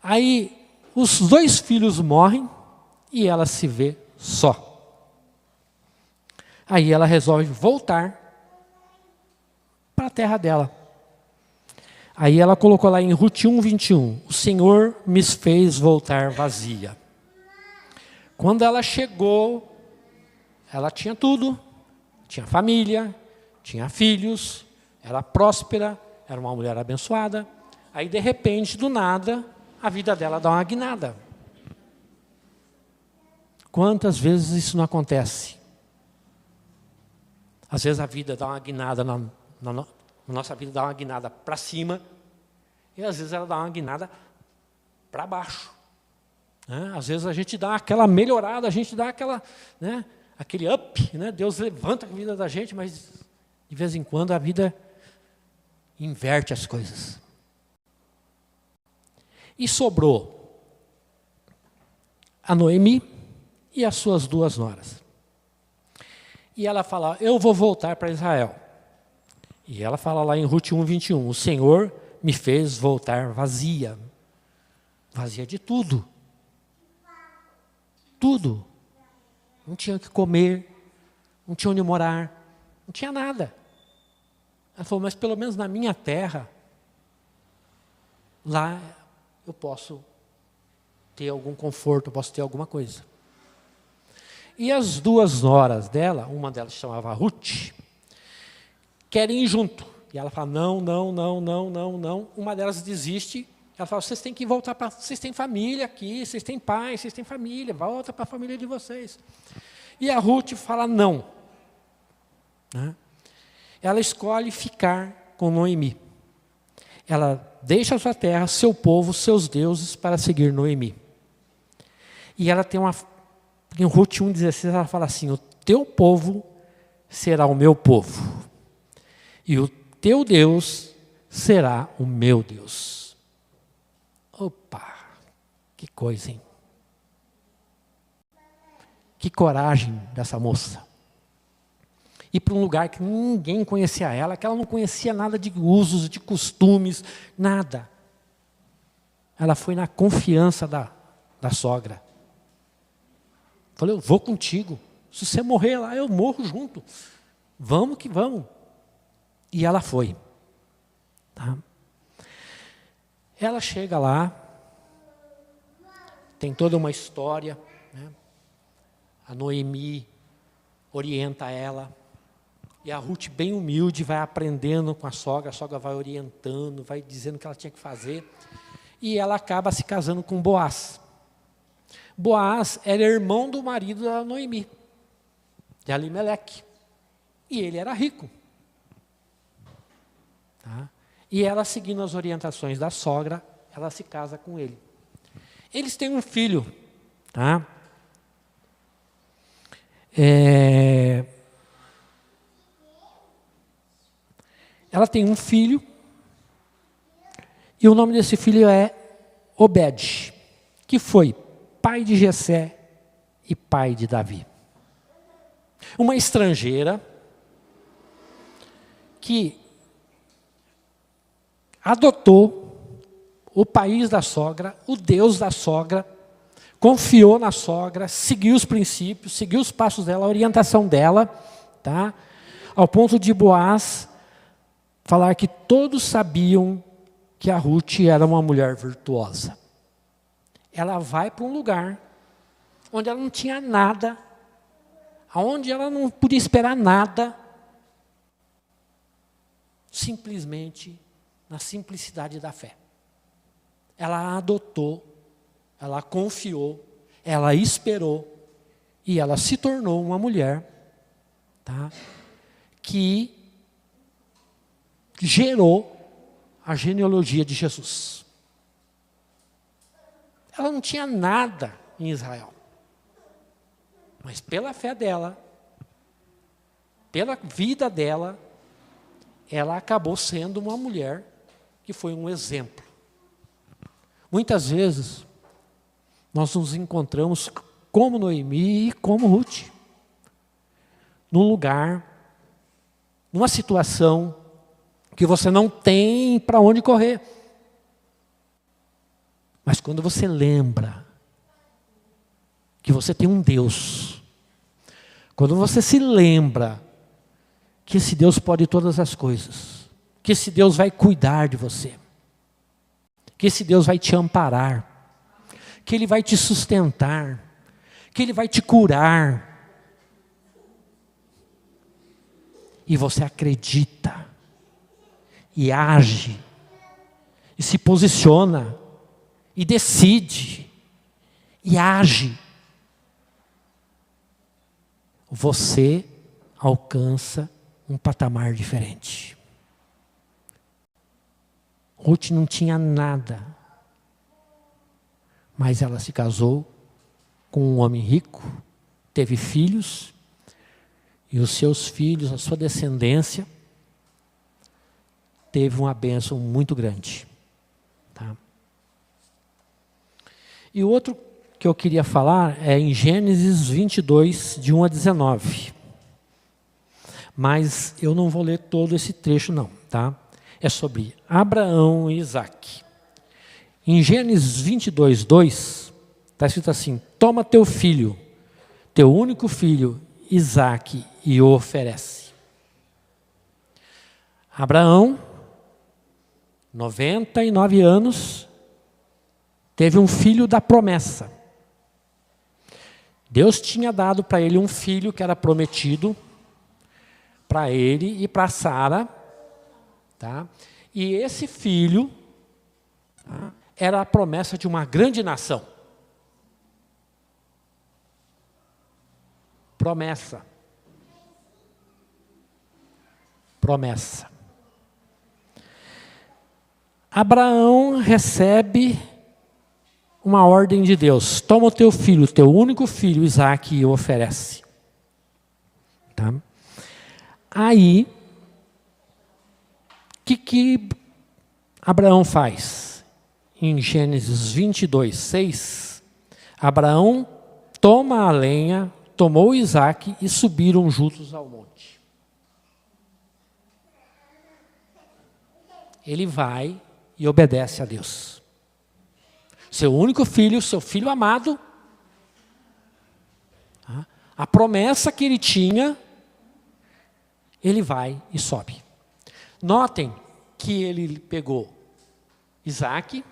Aí os 2 filhos morrem e ela se vê só. Aí ela resolve voltar para a terra dela. Aí ela colocou lá em Ruth 1, 21, o Senhor me fez voltar vazia. Quando ela chegou, ela tinha tudo, tinha família, tinha filhos, era próspera, era uma mulher abençoada. Aí, de repente, do nada, a vida dela dá uma guinada. Quantas vezes isso não acontece? Às vezes a vida dá uma guinada, na nossa vida dá uma guinada para cima, e às vezes ela dá uma guinada para baixo. Né? Às vezes a gente dá aquela melhorada, a gente dá aquela, né, aquele up, né? Deus levanta a vida da gente, mas de vez em quando a vida inverte as coisas. E sobrou a Noemi e as suas 2 noras. E ela fala, eu vou voltar para Israel. E ela fala lá em Rute 1:21, o Senhor me fez voltar vazia. Vazia de tudo. Tudo. Não tinha o que comer, não tinha onde morar, não tinha nada. Ela falou, mas pelo menos na minha terra, lá eu posso ter algum conforto, eu posso ter alguma coisa. E as 2 noras dela, uma delas se chamava Ruth, querem ir junto. E ela fala, não. Uma delas desiste. Ela fala, vocês têm que voltar para... Vocês têm família aqui, vocês têm pai, vocês têm família. Volta para a família de vocês. E a Ruth fala não. Né? Ela escolhe ficar com Noemi. Ela deixa a sua terra, seu povo, seus deuses, para seguir Noemi. E ela tem uma... Em Ruth 1:16, ela fala assim, o teu povo será o meu povo. E o teu Deus será o meu Deus. Opa, que coisa, hein? Que coragem dessa moça. Ir para um lugar que ninguém conhecia ela, que ela não conhecia nada de usos, de costumes, nada. Ela foi na confiança da sogra. Falei, eu vou contigo. Se você morrer lá, eu morro junto. Vamos que vamos. E ela foi. Tá? Ela chega lá, tem toda uma história, né? A Noemi orienta ela, e a Ruth, bem humilde, vai aprendendo com a sogra vai orientando, vai dizendo o que ela tinha que fazer, e ela acaba se casando com Boaz. Boaz era irmão do marido da Noemi, de Alimeleque, e ele era rico. Tá? E ela, seguindo as orientações da sogra, ela se casa com ele. Eles têm um filho. Tá? Ela tem um filho, e o nome desse filho é Obed, que foi pai de Jessé e pai de Davi. Uma estrangeira que adotou o país da sogra, o Deus da sogra, confiou na sogra, seguiu os princípios, seguiu os passos dela, a orientação dela, tá? Ao ponto de Boaz falar que todos sabiam que a Ruth era uma mulher virtuosa. Ela vai para um lugar onde ela não tinha nada, onde ela não podia esperar nada, simplesmente na simplicidade da fé. Ela adotou, ela confiou, ela esperou, e ela se tornou uma mulher, tá, que gerou a genealogia de Jesus. Ela não tinha nada em Israel, mas pela fé dela, pela vida dela, ela acabou sendo uma mulher que foi um exemplo. Muitas vezes, nós nos encontramos como Noemi e como Ruth, num lugar, numa situação que você não tem para onde correr. Mas quando você lembra que você tem um Deus, quando você se lembra que esse Deus pode todas as coisas, que esse Deus vai cuidar de você, que esse Deus vai te amparar, que Ele vai te sustentar, que Ele vai te curar, e você acredita, e age, e se posiciona, e decide, e age, você alcança um patamar diferente. Ruth não tinha nada, mas ela se casou com um homem rico, teve filhos, e os seus filhos, a sua descendência, teve uma bênção muito grande. Tá? E o outro que eu queria falar é em Gênesis 22, de 1 a 19. Mas eu não vou ler todo esse trecho não, tá? É sobre Abraão e Isaque. Em Gênesis 22, 2, está escrito assim: toma teu filho, teu único filho, Isaque, e o oferece. Abraão, 99 anos, teve um filho da promessa. Deus tinha dado para ele um filho que era prometido para ele e para Sara, tá? E esse filho, tá, era a promessa de uma grande nação. Promessa. Promessa. Abraão recebe uma ordem de Deus: toma o teu filho, teu único filho, Isaque, e o oferece. Tá? Aí, o que Abraão faz? Em Gênesis 22, 6, Abraão toma a lenha, tomou Isaque e subiram juntos ao monte. Ele vai e obedece a Deus. Seu único filho, seu filho amado, a promessa que ele tinha, ele vai e sobe. Notem que ele pegou Isaque,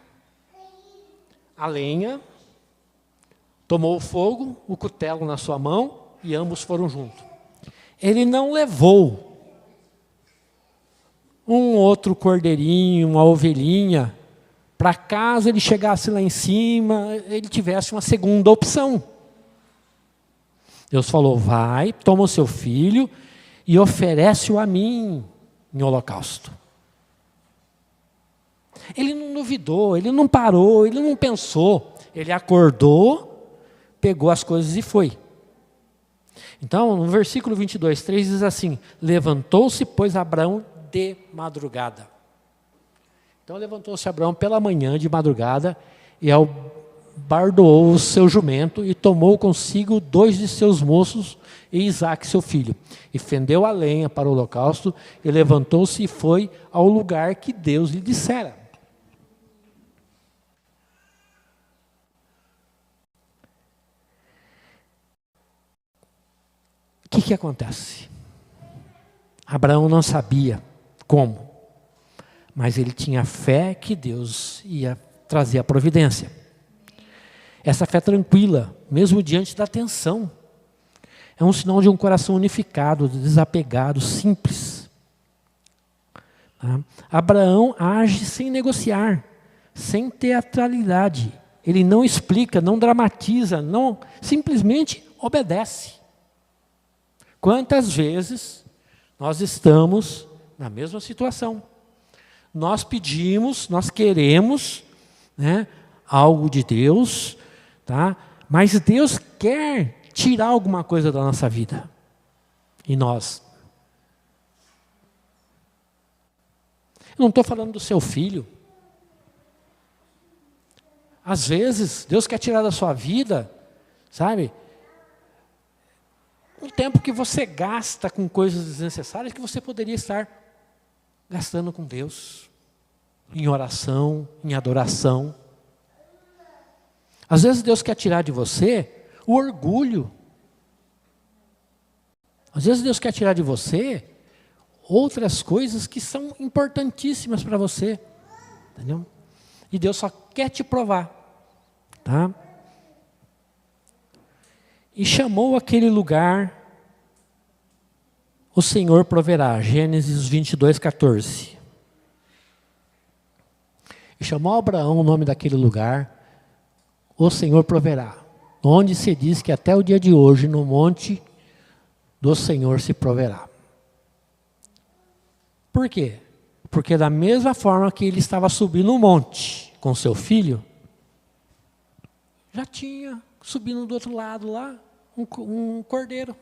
a lenha, tomou o fogo, o cutelo na sua mão e ambos foram juntos. Ele não levou um outro cordeirinho, uma ovelhinha, para caso ele chegasse lá em cima, ele tivesse uma segunda opção. Deus falou: vai, toma o seu filho e oferece-o a mim em holocausto. Ele não duvidou, ele não parou, ele não pensou. Ele acordou, pegou as coisas e foi. Então, no versículo 22, 3 diz assim: levantou-se, pois, Abraão de madrugada. Então levantou-se Abraão pela manhã de madrugada e albardoou o seu jumento e tomou consigo 2 de seus moços e Isaque seu filho. E fendeu a lenha para o holocausto e levantou-se e foi ao lugar que Deus lhe dissera. O que acontece? Abraão não sabia como, mas ele tinha fé que Deus ia trazer a providência. Essa fé tranquila, mesmo diante da tensão, é um sinal de um coração unificado, desapegado, simples. Tá? Abraão age sem negociar, sem teatralidade. Ele não explica, não dramatiza, não, simplesmente obedece. Quantas vezes nós estamos na mesma situação? Nós pedimos, nós queremos, né, algo de Deus, tá? Mas Deus quer tirar alguma coisa da nossa vida. E nós? Eu não estou falando do seu filho. Às vezes, Deus quer tirar da sua vida, sabe, um tempo que você gasta com coisas desnecessárias que você poderia estar gastando com Deus, em oração, em adoração. Às vezes Deus quer tirar de você o orgulho. Às vezes Deus quer tirar de você outras coisas que são importantíssimas para você. Entendeu? E Deus só quer te provar. Tá? E chamou aquele lugar, o Senhor proverá, Gênesis 22, 14. E chamou Abraão o nome daquele lugar, o Senhor proverá, onde se diz que até o dia de hoje, no monte do Senhor se proverá. Por quê? Porque da mesma forma que ele estava subindo o monte com seu filho, já tinha subindo do outro lado lá, um cordeiro.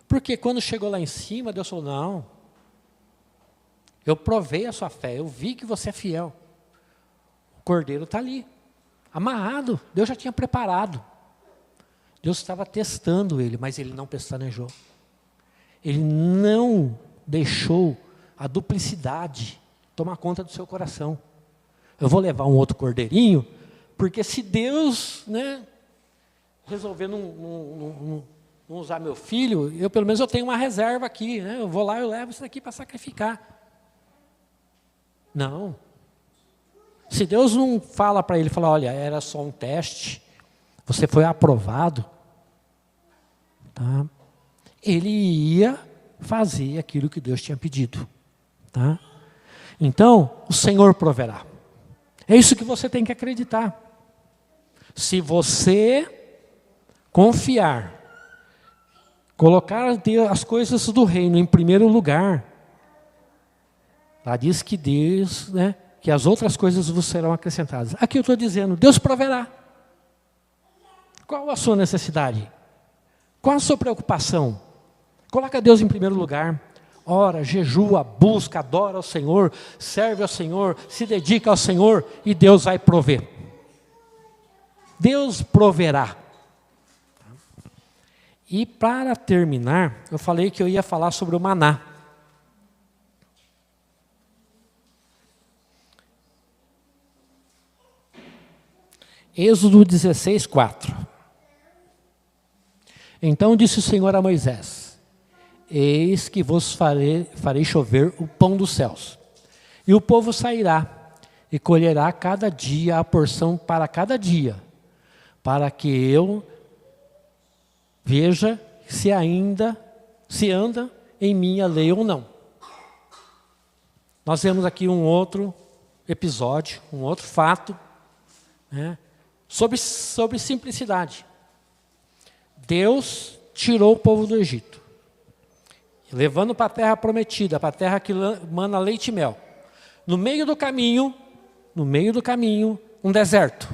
Porque quando chegou lá em cima, Deus falou: não, eu provei a sua fé, eu vi que você é fiel. O cordeiro está ali. amarrado, Deus já tinha preparado. Deus estava testando ele, mas ele não pestanejou. Ele não deixou a duplicidade tomar conta do seu coração. Eu vou levar um outro cordeirinho, porque se Deus, né, resolver não usar meu filho, eu pelo menos eu tenho uma reserva aqui, né? Eu vou lá, eu levo isso daqui para sacrificar. Não. Se Deus não fala para ele, fala, olha, era só um teste, você foi aprovado, tá? Ele ia fazer aquilo que Deus tinha pedido, tá? Então, o Senhor proverá. É isso que você tem que acreditar. Se você confiar, colocar as coisas do reino em primeiro lugar, lá diz que Deus, né, que as outras coisas vos serão acrescentadas. Aqui eu estou dizendo, Deus proverá. Qual a sua necessidade? Qual a sua preocupação? Coloca Deus em primeiro lugar. Ora, jejua, busca, adora ao Senhor, serve ao Senhor, se dedica ao Senhor e Deus vai prover. Deus proverá. E para terminar, eu falei que eu ia falar sobre o maná. Êxodo 16, 4. Então disse o Senhor a Moisés, eis que vos farei chover o pão dos céus, e o povo sairá, e colherá cada dia a porção para cada dia, para que eu veja se anda em minha lei ou não. Nós vemos aqui um outro episódio, um outro fato, né, sobre simplicidade. Deus tirou o povo do Egito, levando para a terra prometida, para a terra que mana leite e mel. No meio do caminho, um deserto.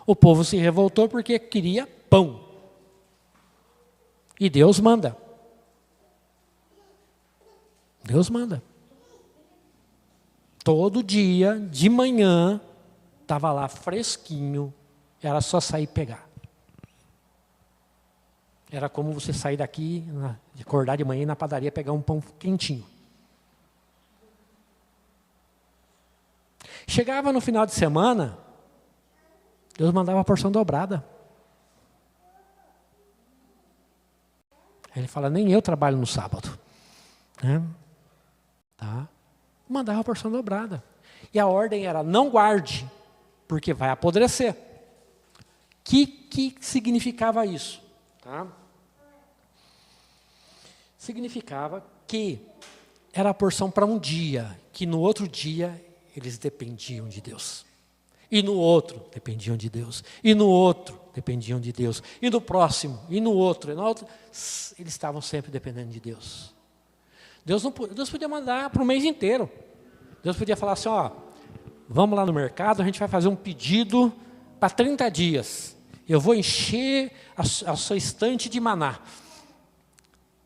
O povo se revoltou porque queria pão. E Deus manda. Deus manda. Todo dia, de manhã, estava lá fresquinho, era só sair e pegar. Era como você sair daqui, acordar de manhã e ir na padaria pegar um pão quentinho. Chegava no final de semana, Deus mandava a porção dobrada. Ele fala, nem eu trabalho no sábado. Né? Tá? Mandava a porção dobrada. E a ordem era, não guarde, porque vai apodrecer. Que significava isso? Tá? Significava que era a porção para um dia, que no outro dia eles dependiam de Deus. E no outro dependiam de Deus. E no outro dependiam de Deus. E no próximo, e no outro, eles estavam sempre dependendo de Deus. Deus podia mandar para o mês inteiro. Deus podia falar assim, ó, vamos lá no mercado, a gente vai fazer um pedido para 30 dias. Eu vou encher a sua estante de maná.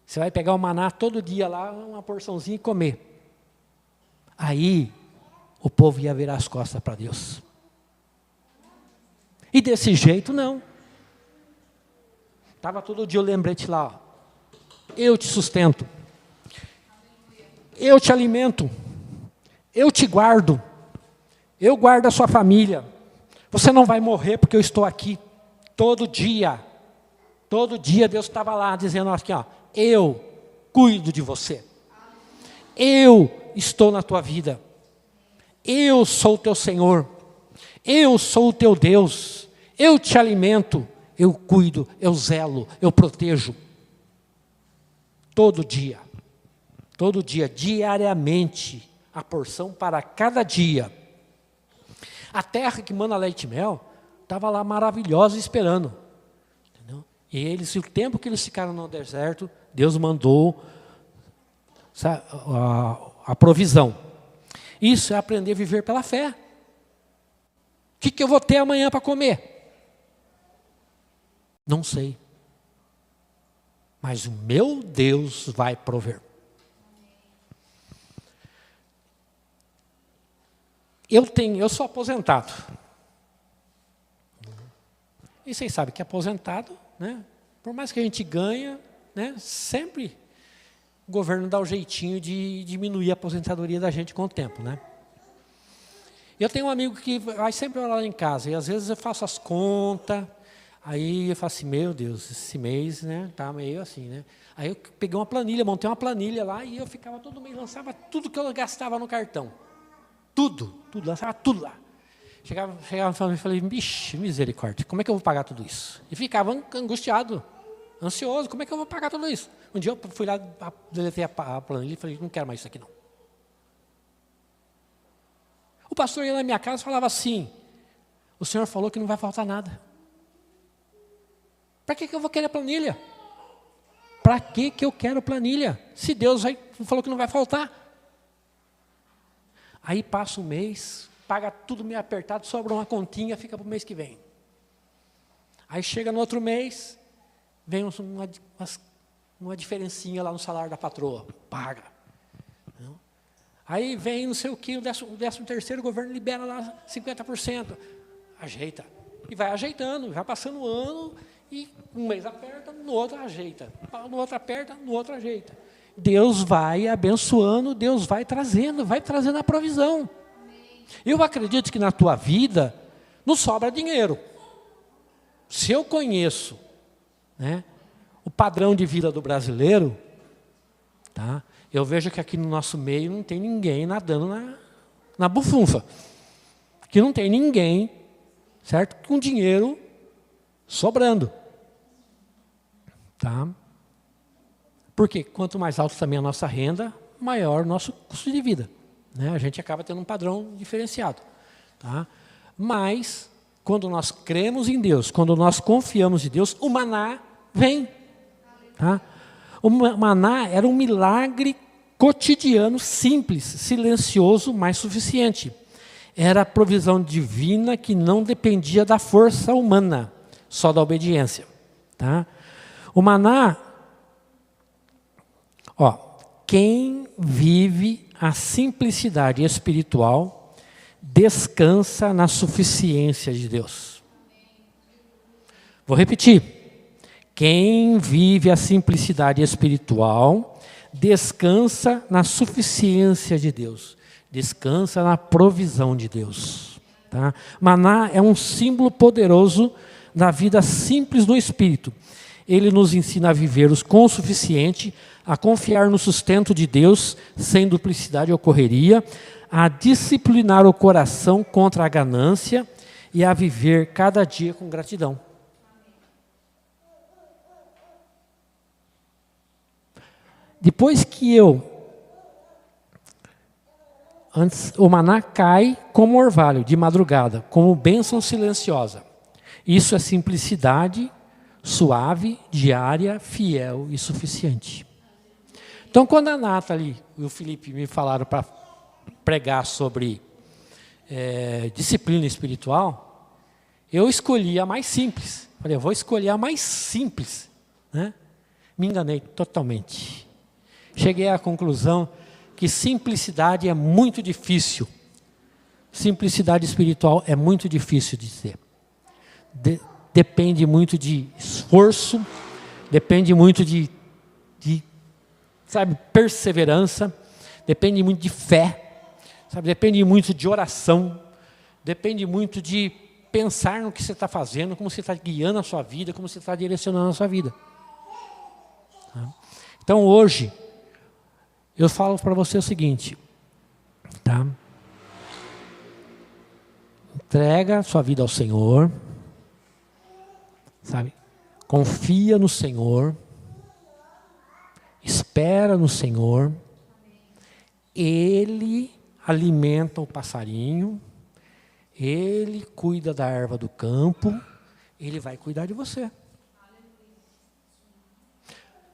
Você vai pegar o maná todo dia lá, uma porçãozinha e comer. Aí, o povo ia virar as costas para Deus. E desse jeito, não. Estava todo dia o lembrete lá. Ó. Eu te sustento. Eu te alimento. Eu te guardo. Eu guardo a sua família. Você não vai morrer porque eu estou aqui. Todo dia Deus estava lá dizendo aqui, ó, eu cuido de você. Eu estou na tua vida. Eu sou o teu Senhor. Eu sou o teu Deus. Eu te alimento. Eu cuido, eu zelo, eu protejo. Todo dia, diariamente, a porção para cada dia. A terra que mana leite e mel estava lá maravilhosa esperando. Entendeu? E o tempo que eles ficaram no deserto, Deus mandou a provisão. Isso é aprender a viver pela fé. O que eu vou ter amanhã para comer? Não sei. Mas o meu Deus vai prover. Eu sou aposentado. E vocês sabem que aposentado, né, por mais que a gente ganha, né, sempre o governo dá o jeitinho de diminuir a aposentadoria da gente com o tempo, né? Eu tenho um amigo que vai sempre orar lá em casa, e às vezes eu faço as contas, aí eu falo assim, meu Deus, esse mês, né, tá meio assim, né? Aí eu peguei uma planilha, montei uma planilha lá, e eu ficava todo mês, lançava tudo que eu gastava no cartão. Tudo, lançava tudo lá. Chegava e falei, bicho, misericórdia, como é que eu vou pagar tudo isso? E ficava angustiado, ansioso, como é que eu vou pagar tudo isso? Um dia eu fui lá, deletei a planilha e falei, não quero mais isso aqui não. O pastor ia na minha casa e falava assim, o senhor falou que não vai faltar nada. Para que eu vou querer planilha? Para que eu quero planilha? Se Deus falou que não vai faltar. Aí passa um mês, paga tudo meio apertado, sobra uma continha, fica para o mês que vem. Aí chega no outro mês, vem uma diferencinha lá no salário da patroa, paga. Aí vem não sei o que, o 13º, o governo libera lá 50%, ajeita. E vai ajeitando, vai passando o ano, e um mês aperta, no outro ajeita. No outro aperta, no outro ajeita. Deus vai abençoando, Deus vai trazendo a provisão. Eu acredito que na tua vida não sobra dinheiro. Se eu conheço, né, o padrão de vida do brasileiro, tá? Eu vejo que aqui no nosso meio não tem ninguém nadando na bufunfa. Que não tem ninguém, certo? Com dinheiro sobrando. Tá? Porque quanto mais alto também a nossa renda, maior o nosso custo de vida. Né? A gente acaba tendo um padrão diferenciado. Tá? Mas, quando nós cremos em Deus, quando nós confiamos em Deus, o maná vem. Tá? O maná era um milagre cotidiano, simples, silencioso, mas suficiente. Era a provisão divina que não dependia da força humana, só da obediência. Tá? O maná, quem vive a simplicidade espiritual, descansa na suficiência de Deus. Vou repetir. Quem vive a simplicidade espiritual, descansa na suficiência de Deus. Descansa na provisão de Deus. Tá? Maná é um símbolo poderoso da vida simples do Espírito. Ele nos ensina a viver com o suficiente, a confiar no sustento de Deus, sem duplicidade ou correria, a disciplinar o coração contra a ganância e a viver cada dia com gratidão. Depois que o maná cai como orvalho, de madrugada, como bênção silenciosa. Isso é simplicidade, suave, diária, fiel e suficiente. Então, quando a Nathalie e o Felipe me falaram para pregar sobre disciplina espiritual, eu escolhi a mais simples. Falei, eu vou escolher a mais simples. Né? Me enganei totalmente. Cheguei à conclusão que simplicidade é muito difícil. Simplicidade espiritual é muito difícil de ter. Depende muito de esforço, depende muito de perseverança, depende muito de fé, depende muito de oração, depende muito de pensar no que você está fazendo, como você está guiando a sua vida, como você está direcionando a sua vida. Então hoje, eu falo para você o seguinte, tá? Entrega a sua vida ao Senhor, confia no Senhor, espera no Senhor, Ele alimenta o passarinho, Ele cuida da erva do campo, Ele vai cuidar de você.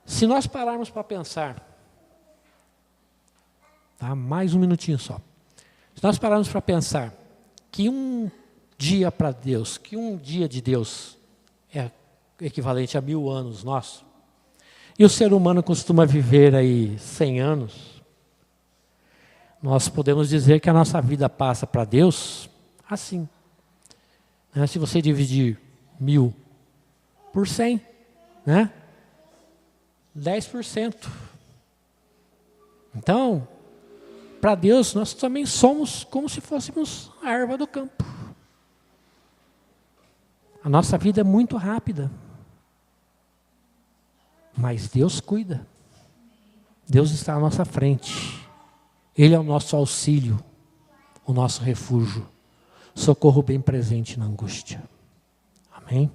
Se nós pararmos para pensar, tá? Mais um minutinho só. Se nós pararmos para pensar que um dia para Deus, que um dia de Deus é equivalente a 1000 anos nossos, e o ser humano costuma viver aí 100 anos, nós podemos dizer que a nossa vida passa para Deus assim. Se você dividir 1000 por 100, né? 10%. Então, para Deus, nós também somos como se fôssemos a erva do campo. A nossa vida é muito rápida. Mas Deus cuida. Deus está à nossa frente. Ele é o nosso auxílio, o nosso refúgio. Socorro bem presente na angústia. Amém?